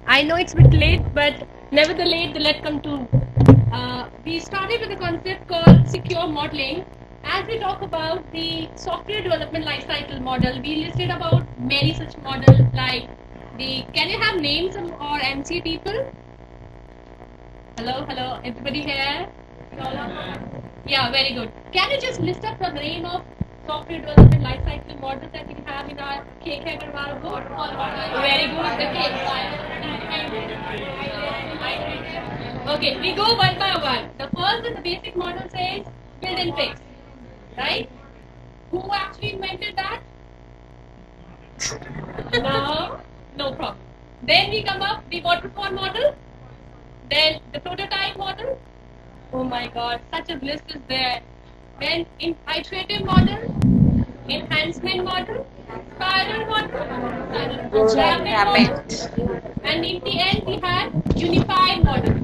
I know it's a bit late, but nevertheless, let's come to. We started with a concept called secure modeling. As we talk about the software development lifecycle model, we listed about many such models like the. Can you have names or MC people? Hello, hello, everybody here? Yeah, very good. Can you just list up the name of software development lifecycle models that we have in our KK Agarwal book? Very good. Okay, we go one by one. The first is the basic model says build and fix, right? Who actually invented that? No, no problem. Then we come up the waterfall model, then the prototype model. Oh my God, such a list is there. Then iterative model, enhancement model, spiral model, and in the end we have unified model,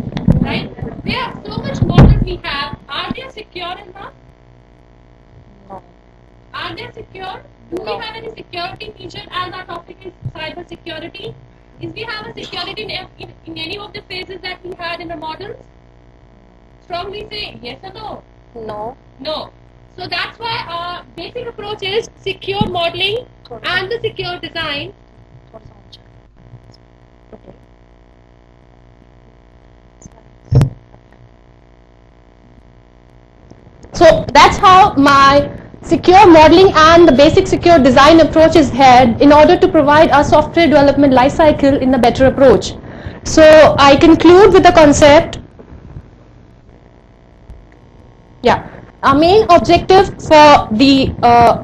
right? There are so much models we have. Are they secure enough? No. Are they secure? Do we have any security feature as our topic is cyber security? Is we have a security in any of the phases that we had in the models? Strongly say yes or no? No. No. So that's why our basic approach is secure modeling and the secure design. So that's how my secure modeling and the basic secure design approach is here in order to provide our software development lifecycle in a better approach. So I conclude with the concept. Yeah. Our main objective for the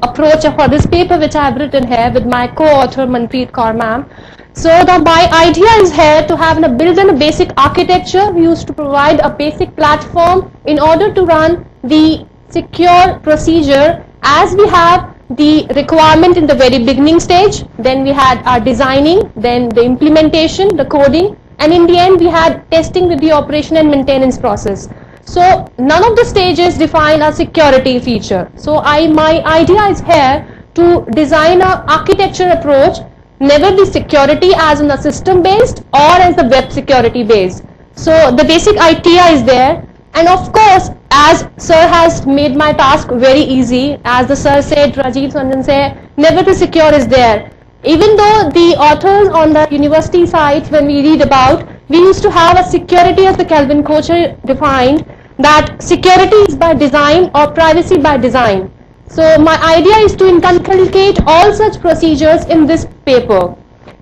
approach for this paper which I have written here with my co-author Manpreet Kaur ma'am. So my idea is here to have build in a basic architecture. We used to provide a basic platform in order to run the secure procedure as we have the requirement in the very beginning stage. Then we had our designing, then the implementation, the coding, and in the end we had testing with the operation and maintenance process. So none of the stages define a security feature. So my idea is here to design a architecture approach, never the security as in the system based or as the web security based. So the basic idea is there, and of course as sir has made my task very easy, as the sir said, Rajiv Sanjan said, never the secure is there. Even though the authors on the university site, when we read about, we used to have a security as the Kelvin Kocher defined, that security is by design or privacy by design. So my idea is to inculcate all such procedures in this paper.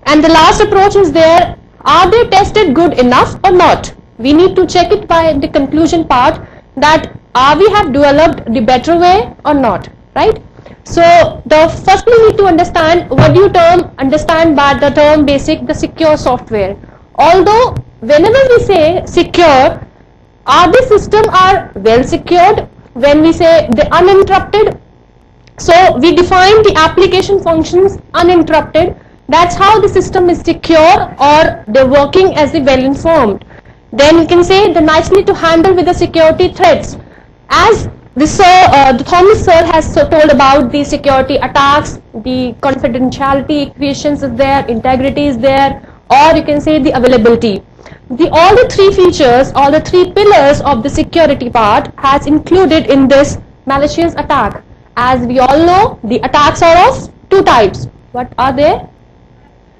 And the last approach is there, are they tested good enough or not? We need to check it by the conclusion part, that are we have developed the better way or not, right? So the first we need to understand what do you understand by the term basic, the secure software. Although whenever we say secure, are the system are well secured? When we say the uninterrupted, so we define the application functions uninterrupted. That's how the system is secure, or they're working as the well informed. Then you can say the nicely to handle with the security threats. As the Thomas sir has told about the security attacks, the confidentiality equations is there, integrity is there, or you can say the availability. All the three features, all the three pillars of the security part has included in this malicious attack. As we all know, the attacks are of two types. What are they?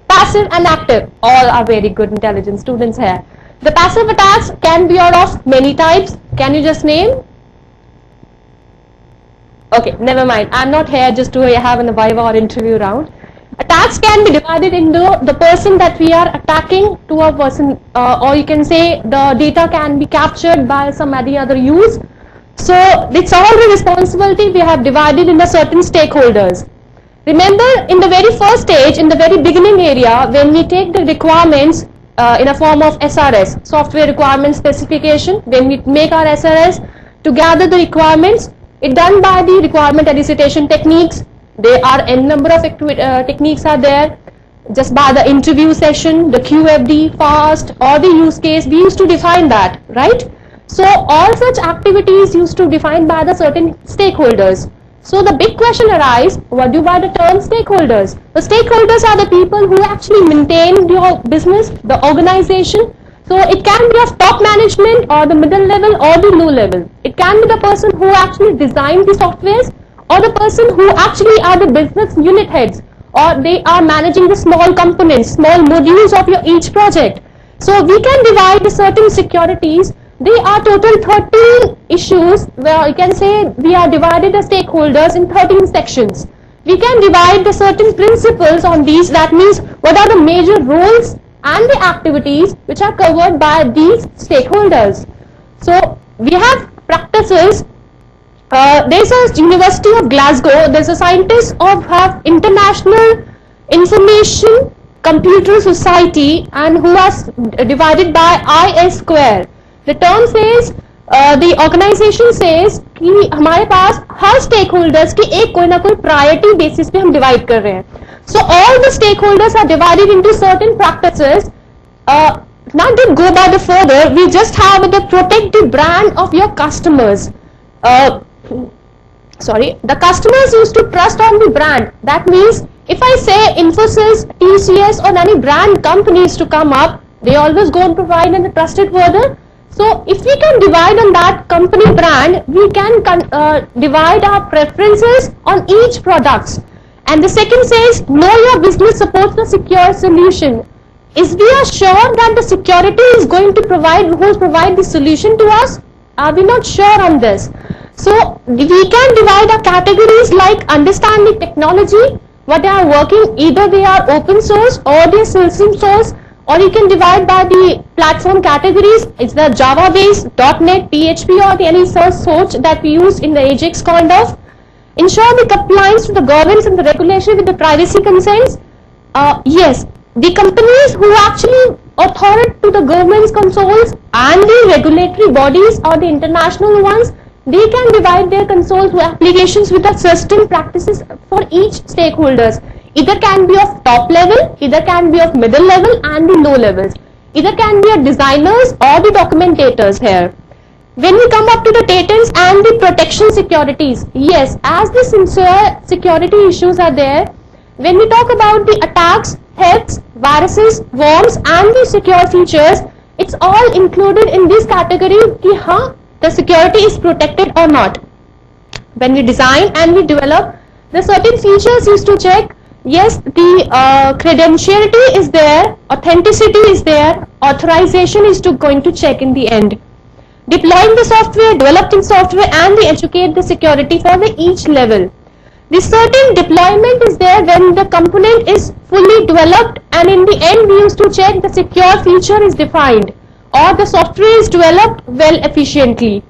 Passive and active. All are very good intelligent students here. The passive attacks can be of many types. Can you just name? Okay, never mind. I'm not here just to have a viva or interview round. Attacks can be divided into the person that we are attacking to a person, or you can say the data can be captured by some other use. So it's all the responsibility we have divided into certain stakeholders. Remember, in the very first stage, in the very beginning area, when we take the requirements in a form of SRS, software requirement specification, when we make our SRS to gather the requirements, it's done by the requirement elicitation techniques. There are n number of techniques are there. Just by the interview session, the QFD, FAST, or the use case, we used to define that, right? So all such activities used to define by the certain stakeholders. So the big question arises, what do you by the term stakeholders? The stakeholders are the people who actually maintain your business, the organization. So it can be of top management or the middle level or the low level. It can be the person who actually designed the softwares or the person who actually are the business unit heads, or they are managing the small components, small modules of your each project. So we can divide the certain securities. They are total 13 issues where you can say we are divided the stakeholders in 13 sections. We can divide the certain principles on these. That means what are the major roles and the activities which are covered by these stakeholders. So we have practices. There's a University of Glasgow. There's a scientist of International Information Computer Society and who has divided by IS square. The term says, the organization says कि हमारे पास हर stakeholders की एक कोई ना कोई priority basis पे हम divide कर रहे हैं. So all the stakeholders are divided into certain practices. Not to go by the further, we just have the protect the brand of your customers. The customers used to trust on the brand. That means if I say Infosys, TCS or any brand companies to come up, they always go and provide in the trusted further. So if we can divide on that company brand, we can divide our preferences on each products. And the second says, know your business supports the secure solution. Is we are sure that the security is going to provide the solution to us? Are we not sure on this? So we can divide our categories like understanding technology, what they are working, either they are open source or they are system source, or you can divide by the platform categories. It's the Java based, .NET, PHP or any source that we use in the Ajax kind of. Ensure the compliance to the governance and the regulation with the privacy concerns. Yes, the companies who actually authorate to the government's consoles and the regulatory bodies or the international ones, they can divide their consoles with applications with the system practices for each stakeholders. Either can be of top level, either can be of middle level and the low levels. Either can be a designers or the documentators here. When we come up to the patents and the protection securities, yes, as the sincere security issues are there, when we talk about the attacks, thefts, viruses, worms and the secure features, it's all included in this category ki the security is protected or not. When we design and we develop, the certain features used to check, yes, the credentiality is there, authenticity is there, authorization is going to check in the end. Deploying the software, developing software and we educate the security for the each level. The certain deployment is there when the component is fully developed and in the end we used to check the secure feature is defined or the software is developed well efficiently.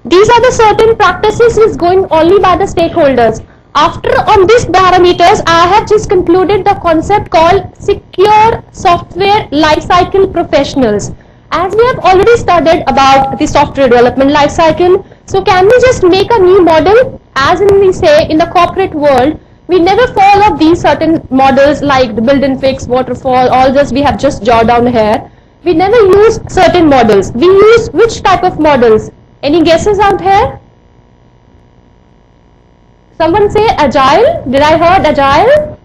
These are the certain practices is going only by the stakeholders. After on these parameters, I have just concluded the concept called secure software lifecycle professionals. As we have already studied about the software development lifecycle, so can we just make a new model? As in we say in the corporate world, we never follow these certain models like the build and fix, waterfall, all this we have just jotted down here. We never use certain models. We use which type of models? Any guesses out here? Someone say agile? Did I heard agile?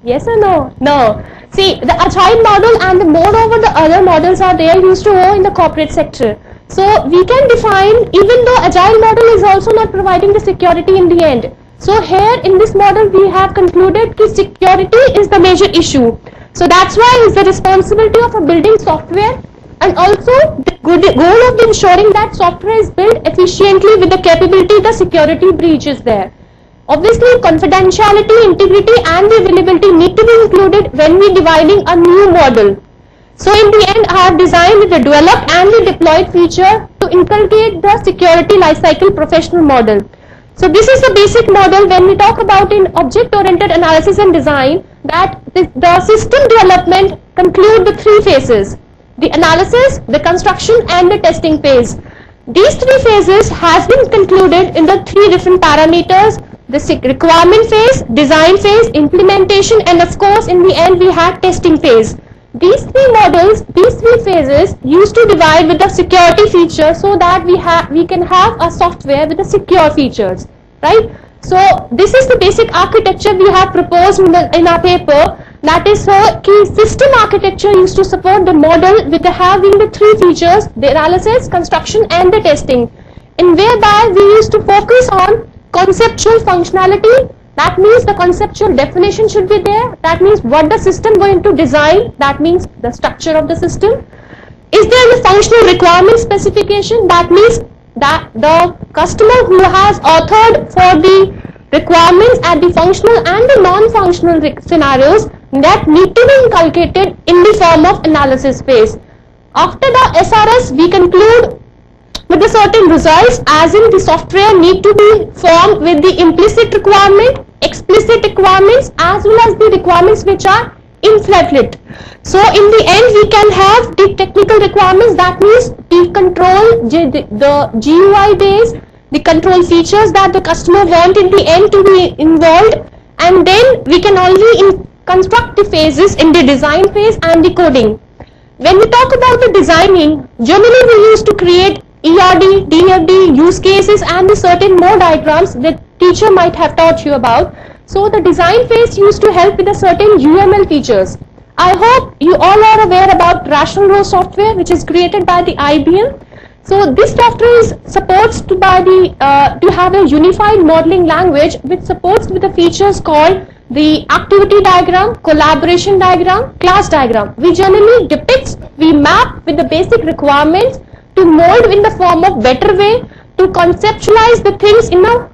Yes or no? No. See, the agile model and moreover the other models are there used to go in the corporate sector. So we can define, even though agile model is also not providing the security in the end. So here in this model we have concluded that security is the major issue. So that's why it's the responsibility of a building software and also the goal of ensuring that software is built efficiently with the capability the security breach is there. Obviously confidentiality, integrity and the availability need to be included when we dividing a new model. So in the end I have designed the developed and the deployed feature to inculcate the security lifecycle professional model. So this is the basic model when we talk about in object-oriented analysis and design, that the system development conclude the three phases: the analysis, the construction and the testing phase. These three phases has been concluded in the three different parameters: the requirement phase, design phase, implementation and of course in the end we had testing phase. These three models, these three phases used to divide with the security feature so that we can have a software with the secure features, right? So this is the basic architecture we have proposed in our paper. That is key system architecture used to support the model with having the three features: the analysis, construction, and the testing. In whereby we used to focus on conceptual functionality. That means the conceptual definition should be there. That means what the system going to design. That means the structure of the system. Is there a functional requirement specification? That means that the customer who has authored for the requirements at the functional and the non-functional scenarios that need to be inculcated in the form of analysis phase. After the SRS, we conclude with the certain results, as in the software need to be formed with the implicit requirement, explicit requirements, as well as the requirements which are implicit. So in the end we can have the technical requirements, that means the control, the GUI base, the control features that the customer want in the end to be involved, and then we can only construct the phases in the design phase and the coding. When we talk about the designing, generally we used to create ERD, DFD, use cases and the certain more diagrams that teacher might have taught you about. So the design phase used to help with the certain UML features. I hope you all are aware about Rational Rose software, which is created by the IBM. So this software is supports to have a unified modeling language which supports with the features called the activity diagram, collaboration diagram, class diagram. We generally we map with the basic requirements to mold in the form of better way, to conceptualize the things in a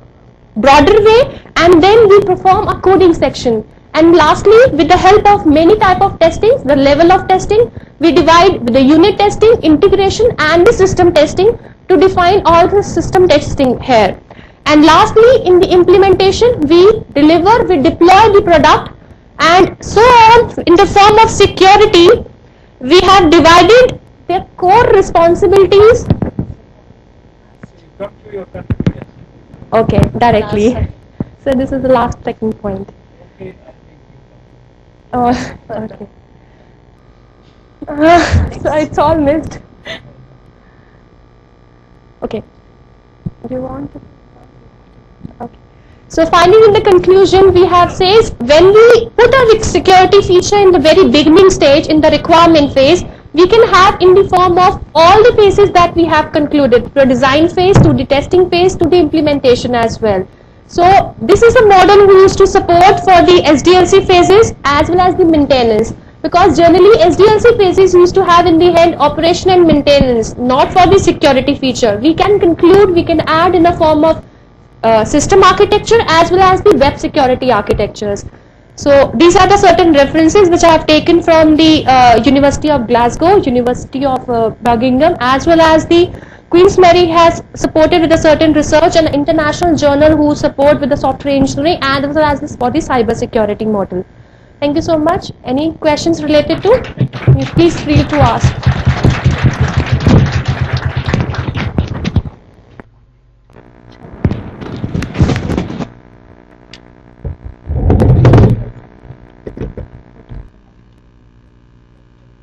broader way, and then we perform a coding section. And lastly, with the help of many type of testings, the level of testing, we divide with the unit testing, integration and the system testing to define all the system testing here. And lastly, in the implementation, we deliver, we deploy the product, and so on. In the form of security, we have divided their core responsibilities. Okay, directly. So this is the last checking point. Oh, okay. So it's all missed. Okay. Do you want to? Okay. So finally, in the conclusion, we have says when we put a security feature in the very beginning stage, in the requirement phase, we can have in the form of all the phases that we have concluded, from design phase to the testing phase to the implementation as well. So this is a model we used to support for the SDLC phases as well as the maintenance, because generally SDLC phases used to have in the end operation and maintenance, not for the security feature. We can conclude, we can add in the form of system architecture as well as the web security architectures. So these are the certain references which I have taken from the University of Glasgow, University of Buckingham, as well as the Queen's Mary has supported with a certain research, and international journal who support with the software engineering as well as this for the cyber security model. Thank you so much. Any questions related to? Please feel to ask.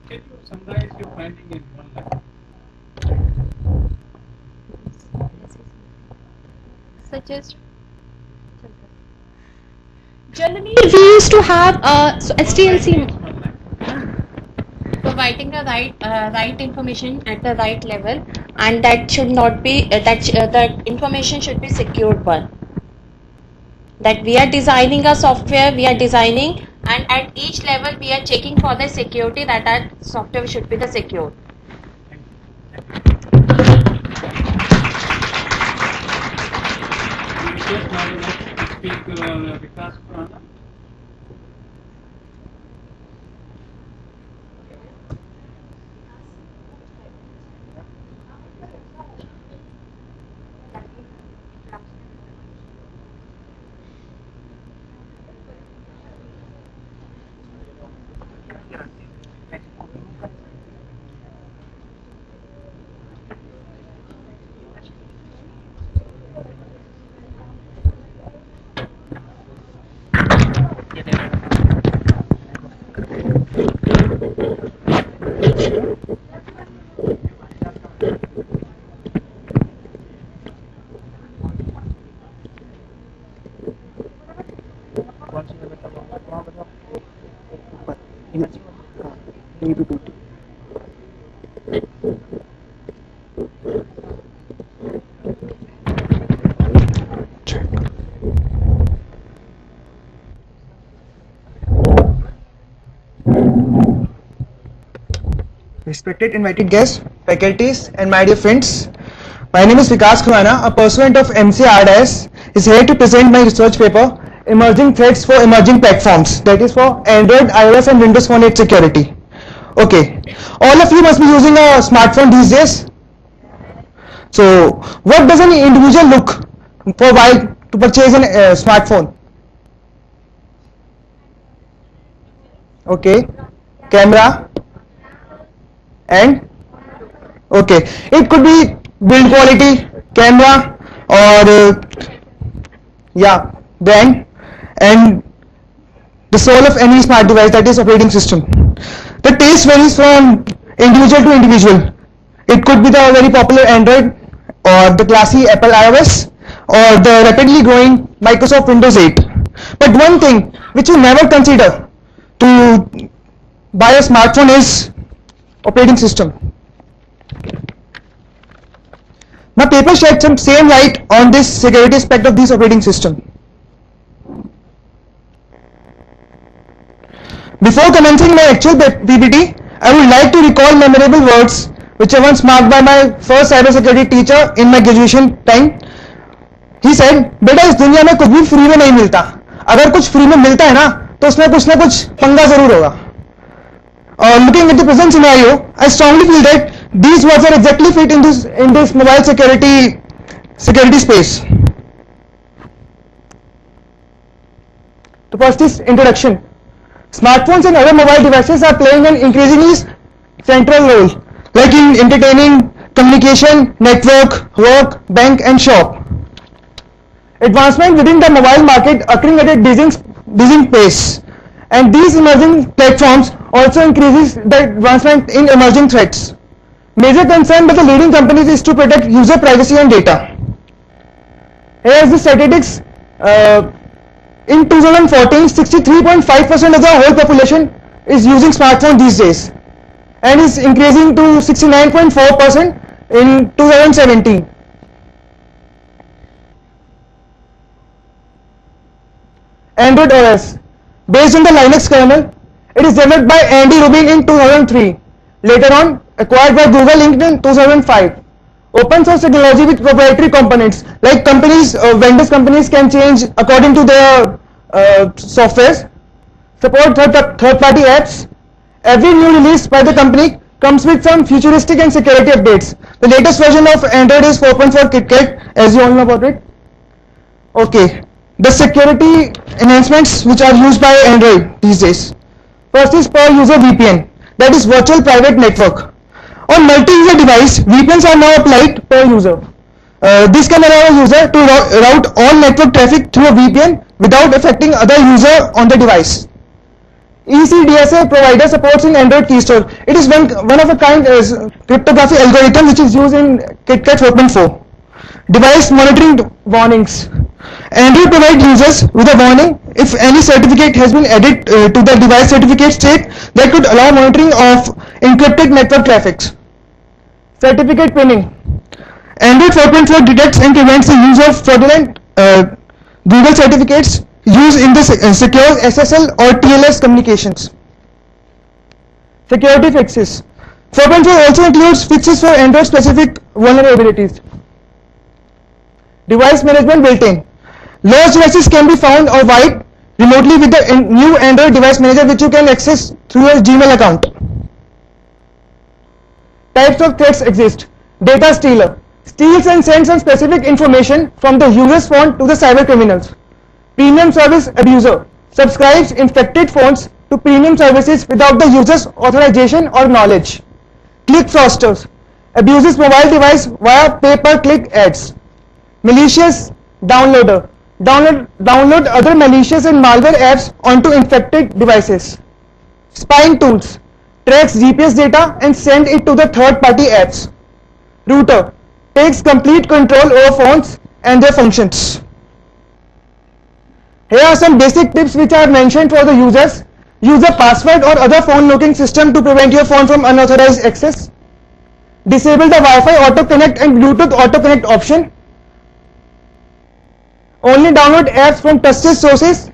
Can you summarize your finding in one line? Suggest. Generally, we used to have SDLC. Providing the right information at the right level, and that should not be that information should be secured one. That we are designing a software, we are designing, and at each level we are checking for the security, that software should be the secure. Just now you want to speak Vikas Purana. Respected invited guests, faculties, and my dear friends, my name is Vikas Khurana, a pursuant of MCRDS, is here to present my research paper, Emerging Threats for Emerging Platforms, that is for Android, iOS, and Windows Phone 8 security. Okay, all of you must be using a smartphone these days. So, what does an individual look for while to purchase a smartphone? Okay, camera. And okay, it could be build quality, camera, or yeah, brand, and the soul of any smart device, that is operating system. The taste varies from individual to individual. It could be the very popular Android, or the classy Apple iOS, or the rapidly growing Microsoft Windows 8. But one thing which you never consider to buy a smartphone is operating system. My paper shed some same light on this security aspect of this operating system. Before commencing my actual PPT, I would like to recall memorable words which were once marked by my first cybersecurity teacher in my graduation time. He said, बेटा इस दुनिया में कुछ भी free में नहीं मिलता, अगर कुछ फ्री में मिलता है ना तो उसमें कुछ ना कुछ पंगा जरूर होगा. Looking at the present scenario, I strongly feel that these words are exactly fit in this mobile security space. To first is introduction. Smartphones and other mobile devices are playing an increasingly central role, like in entertaining, communication, network, work, bank, and shop. Advancement within the mobile market occurring at a dizzying pace, and these emerging platforms also increases the advancement in emerging threats. Major concern by the leading companies is to protect user privacy and data. Here is the statistics. In 2014, 63.5% of the whole population is using smartphone these days, and is increasing to 69.4% in 2017. Android OS, based on the Linux kernel, it is developed by Andy Rubin in 2003, later on acquired by Google Inc. in 2005. Open source technology with proprietary components, like vendors companies can change according to their softwares. Support third-party apps. Every new release by the company comes with some futuristic and security updates. The latest version of Android is 4.4 KitKat, as you all know about it. Okay, the security enhancements which are used by Android these days. First is per user VPN, that is virtual private network. On multi-user device, VPNs are now applied per user. This can allow a user to route all network traffic through a VPN without affecting other user on the device. ECDSA provider supports in Android Keystore. It is one of a kind cryptography algorithm which is used in KitKat 4.4. Device monitoring warnings. Android provides users with a warning if any certificate has been added to the device certificate state that could allow monitoring of encrypted network traffic. Certificate pinning. Android 4.4 detects and prevents the use of fraudulent Google certificates used in the secure SSL or TLS communications. Security fixes. 4.4 also includes fixes for Android specific vulnerabilities. Device management built-in. Lost devices can be found or wiped remotely with the new Android device manager, which you can access through your Gmail account. Types of threats exist. Data stealer steals and sends some specific information from the user's phone to the cyber criminals. Premium service abuser subscribes infected phones to premium services without the user's authorization or knowledge. Click fraudsters abuses mobile device via pay-per-click ads. Malicious downloader download other malicious and malware apps onto infected devices. Spying tools tracks GPS data and send it to the third-party apps. Router takes complete control over phones and their functions. Here are some basic tips which I have mentioned for the users. Use a password or other phone locking system to prevent your phone from unauthorized access. disable the Wi-Fi auto connect and Bluetooth auto connect option. Only download apps from trusted sources.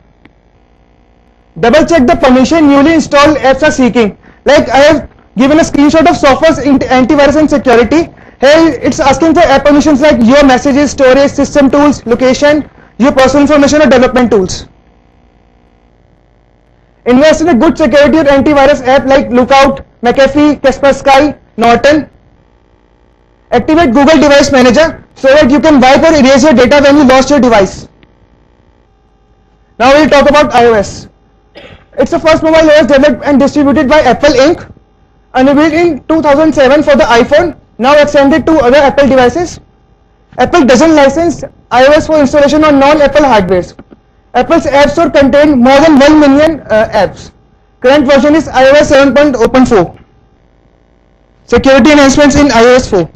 Double check the permission newly installed apps are seeking. Like I have given a screenshot of Sophos antivirus and security. Here it's asking for app permissions like your messages, storage, system tools, location, your personal information or development tools. Invest in a good security or antivirus app like Lookout, McAfee, Kaspersky, Norton. Activate Google Device Manager so that you can wipe or erase your data when you lost your device. Now we'll talk about iOS. It's the first mobile OS developed and distributed by Apple Inc. Unveiled in 2007 for the iPhone, now extended to other Apple devices. Apple doesn't license iOS for installation on non-Apple hardware. Apple's App Store contains more than 1 million apps. Current version is iOS 7.4. Security enhancements in iOS 4.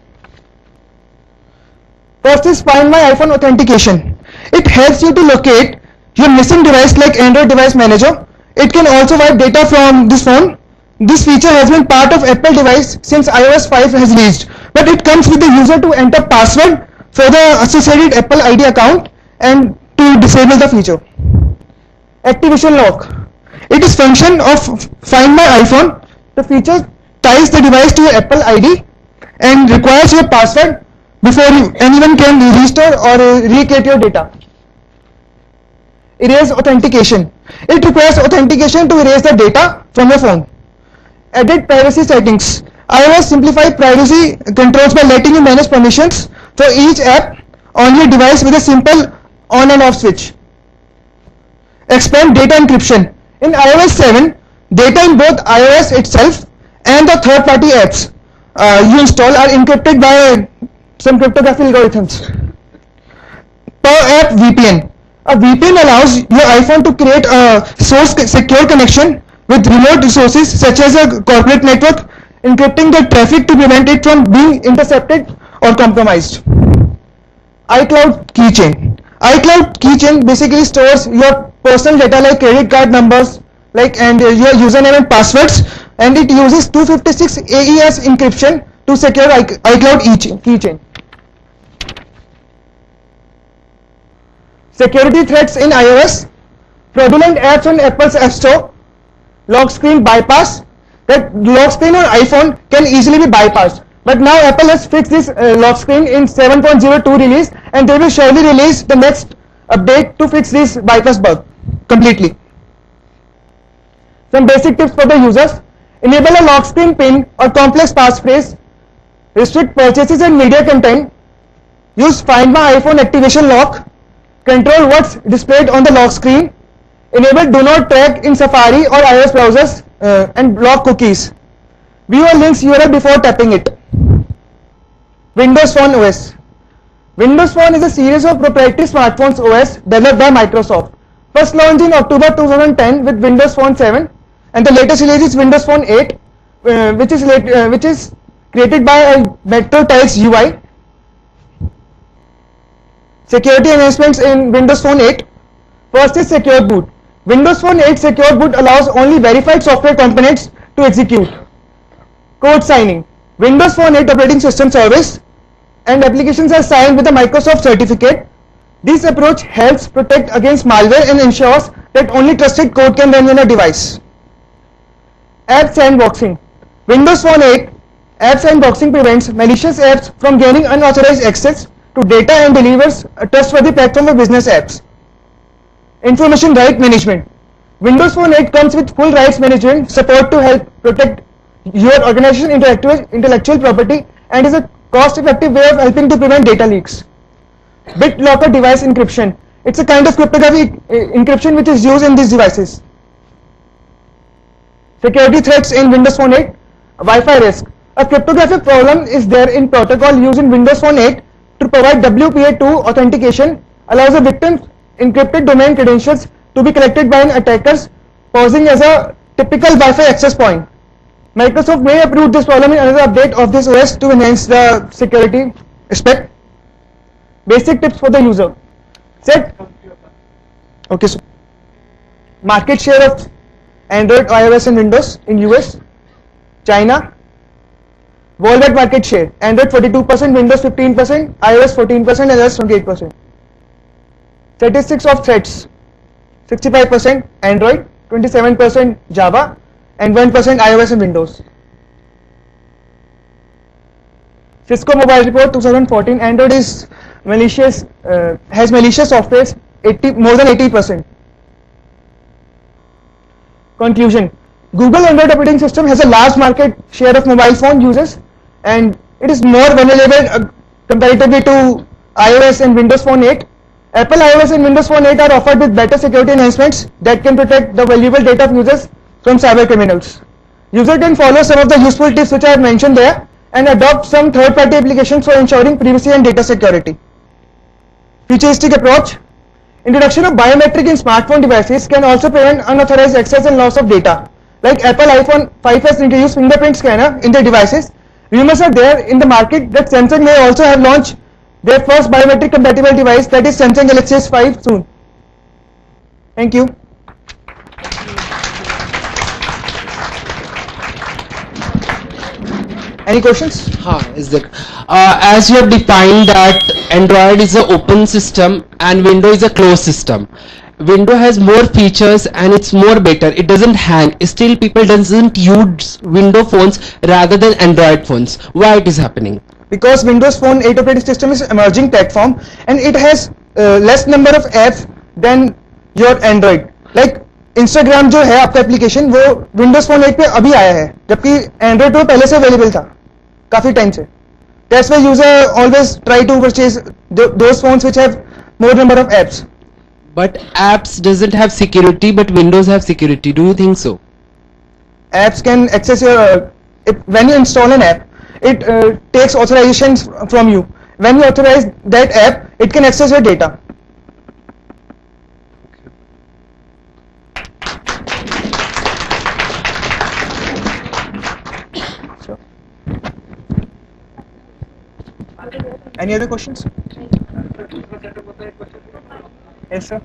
First is Find My iPhone authentication. It helps you to locate your missing device like Android Device Manager. It can also wipe data from this phone. This feature has been part of Apple device since iOS 5 has released, but it comes with the user to enter password for the associated Apple ID account and to disable the feature. Activation lock. It is function of Find My iPhone. The feature ties the device to your Apple ID and requires your password before anyone can restore or recreate your data. Erase authentication. It requires authentication to erase the data from your phone. Edit privacy settings. iOS simplify privacy controls by letting you manage permissions for each app on your device with a simple on and off switch. Expand data encryption. In iOS 7, data in both iOS itself and the third-party apps you install are encrypted by some cryptography algorithms. Per app VPN. A VPN allows your iPhone to create a source secure connection with remote resources such as a corporate network, encrypting the traffic to prevent it from being intercepted or compromised. iCloud Keychain. iCloud Keychain basically stores your personal data like credit card numbers and your username and passwords, and it uses 256 AES encryption to secure iCloud Keychain. Security threats in iOS. Fraudulent apps on Apple's App Store. Lock screen bypass. That lock screen on iPhone can easily be bypassed. But now Apple has fixed this lock screen in 7.02 release, and they will surely release the next update to fix this bypass bug completely. Some basic tips for the users. Enable a lock screen PIN or complex passphrase. Restrict purchases and media content. Use Find My iPhone activation lock. Control what's displayed on the lock screen. Enable Do Not Track in Safari or iOS browsers and block cookies. View a link's URL before tapping it. Windows Phone OS. Windows Phone is a series of proprietary smartphones OS developed by Microsoft. First launched in October 2010 with Windows Phone 7, and the latest release is Windows Phone 8, which is created by a Metro Tiles UI. Security enhancements in Windows Phone 8. First is Secure Boot. Windows Phone 8 Secure Boot allows only verified software components to execute. Code signing. Windows Phone 8 operating system service and applications are signed with a Microsoft certificate. This approach helps protect against malware and ensures that only trusted code can run on a device. App sandboxing. Windows Phone 8 App sandboxing prevents malicious apps from gaining unauthorized access to data and delivers a trustworthy platform for business apps. Information right management. Windows Phone 8 comes with full rights management support to help protect your organization's intellectual property and is a cost-effective way of helping to prevent data leaks. BitLocker device encryption. It's a kind of cryptographic encryption which is used in these devices. Security threats in Windows Phone 8. Wi-Fi risk. A cryptographic problem is there in protocol used in Windows Phone 8 to provide WPA2 authentication, allows a victim's encrypted domain credentials to be collected by an attackers, posing as a typical Wi-Fi access point. Microsoft may approve this problem in another update of this OS to enhance the security aspect. Basic tips for the user. Set. Okay, so market share of Android, iOS and Windows in US, China. Worldwide market share: Android 42%, Windows 15%, iOS 14%, and others 28%. Statistics of threats: 65% Android, 27% Java, and 1% iOS and Windows. Cisco Mobile Report 2014: Android is malicious, has malicious software more than 80%. Conclusion: Google Android operating system has a large market share of mobile phone users, and it is more vulnerable comparatively to iOS and Windows Phone 8. Apple iOS and Windows Phone 8 are offered with better security enhancements that can protect the valuable data of users from cyber criminals. User can follow some of the useful tips which I have mentioned there and adopt some third-party applications for ensuring privacy and data security. Futuristic approach: introduction of biometric in smartphone devices can also prevent unauthorized access and loss of data. Like Apple iPhone 5 has introduced fingerprint scanner in their devices. Rumors are there in the market that Samsung may also have launched their first biometric compatible device, that is Samsung Galaxy S5, soon. Thank you. Any questions? Is that as you have defined that Android is an open system and Windows is a closed system. Windows has more features and it's more better. It doesn't hang. Still, people doesn't use Windows phones rather than Android phones. Why it is happening? Because Windows Phone 8 operating system is emerging platform and it has less number of apps than your Android. Like Instagram जो है आपका application वो Windows Phone 8 पे अभी आया है, जबकि Android पे पहले से अवेलेबल था काफी टाइम से. That's why user always try to purchase those phones which have more number of apps. But apps doesn't have security, but Windows have security. Do you think so? Apps can access your when you install an app, it takes authorizations from you. When you authorize that app, it can access your data. Sure. Any other questions? Yes, sir.